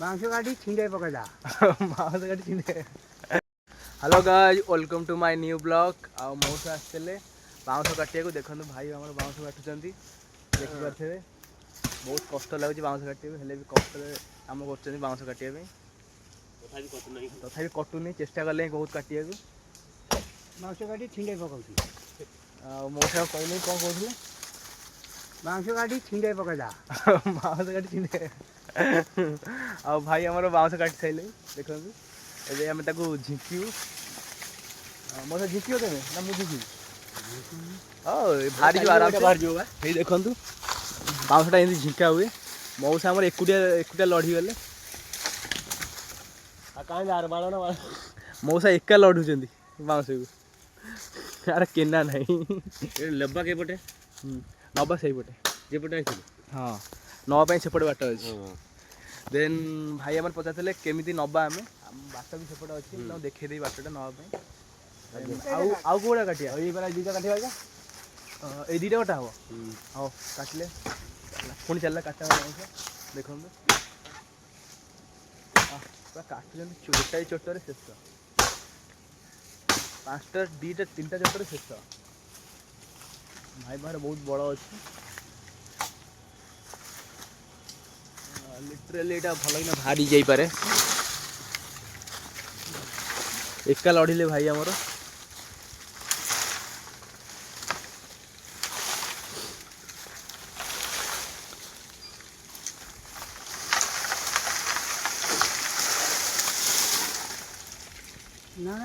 ମାଂସ କାଟି ଛିଣ୍ଡେଇ ପକେଇଲା ମାଉସ କାଟି ଛିଣ୍ଡେଇ। Hello guys, welcome to my new blog. ଆଉ ମଉସା ଆସିଥିଲେ ବାଉଁଶ କାଟିବାକୁ। ଦେଖନ୍ତୁ ଭାଇ ଆମର ବାଉଁଶ କାଟୁଛନ୍ତି, ଦେଖିପାରୁଥିବେ। ବହୁତ କଷ୍ଟ ଲାଗୁଛି ବାଉଁଶ କାଟିବାକୁ, ହେଲେ ବି କଷ୍ଟରେ କାମ କରୁଛନ୍ତି ବାଉଁଶ କାଟିବା ପାଇଁ। ତଥାପି କଟୁନି, ଚେଷ୍ଟା କଲେ ହିଁ ବହୁତ କାଟିବାକୁ। ମାଂସ କାଟି ଛିଣ୍ଡେଇ ପକଉଛି। ଆଉ ମଉସା କହିଲେ କ'ଣ କହୁଥିଲେ? ମାଂସ କାଟି ଛିଣ୍ଡେଇ ପକେଇଲା। ବାଉଁଶ କାଟି ଛିଣ୍ଡେଇ। ଆଉ ଭାଇ ଆମର ବାଉଁଶ କାଟି ସାରିଲେଣି, ଦେଖନ୍ତୁ। ଏବେ ଆମେ ତାକୁ ଝିଙ୍କିବୁ। ମଉସା ଝିଙ୍କିବ କେବେ ନା ମୁଁ ଝିଙ୍କିବି? ହଉ ବାହାରିଯିବ ଆରାମସେ। ହେଇ ଦେଖନ୍ତୁ ବାଉଁଶଟା ଏମିତି ଝିଙ୍କା ହୁଏ। ମଉସା ଆମର ଏକୁଟିଆ ଲଢ଼ିଗଲେ। ମଉସା ଏକା ଲଢ଼ୁଛନ୍ତି ବାଉଁଶକୁ, ଆରେ କେନା ନାହିଁ। ଲେବା କେପଟେ ନବା ସେଇପଟେ। ଯେପଟେ ଆସିଥିଲେ ହଁ, ନବା ପାଇଁ ସେପଟେ ବାଟ ଅଛି। ଦେନ୍ ଭାଇ ଆମର ପଚାରିଥିଲେ କେମିତି ନବା ଆମେ ବାଟ ବି ସେପଟେ ଅଛି, ମୁଁ ତାଙ୍କୁ ଦେଖେଇଦେବି ବାଟଟା ନବା ପାଇଁ। ଆଉ କେଉଁଟା କାଟିବା? ଏଇ ପରା ଦୁଇଟା କାଟିବା ଆଜ୍ଞା। ଏଇ ଦୁଇଟା କଟା ହବ। ହଉ କାଟିଲେ, ପୁଣି ଚାଲିଲା କାଟିବା ବାଉଁଶ। ଦେଖନ୍ତୁ ପୁରା କାଟୁଛନ୍ତି ଗୋଟାଏ ଚୋଟରେ ଶେଷ। 5ଟା 2ଟା 3ଟା ଚୋଟରେ ଶେଷ। ଭାଇ ପାଖରେ ବହୁତ ବଳ ଅଛି। ଲିଟରାଲି ଏଇଟା ଭଲ କିନା ଭାରି ଯାଇପାରେ। ଏକା ଲଢ଼ିଲେ ଭାଇ ଆମର। ନା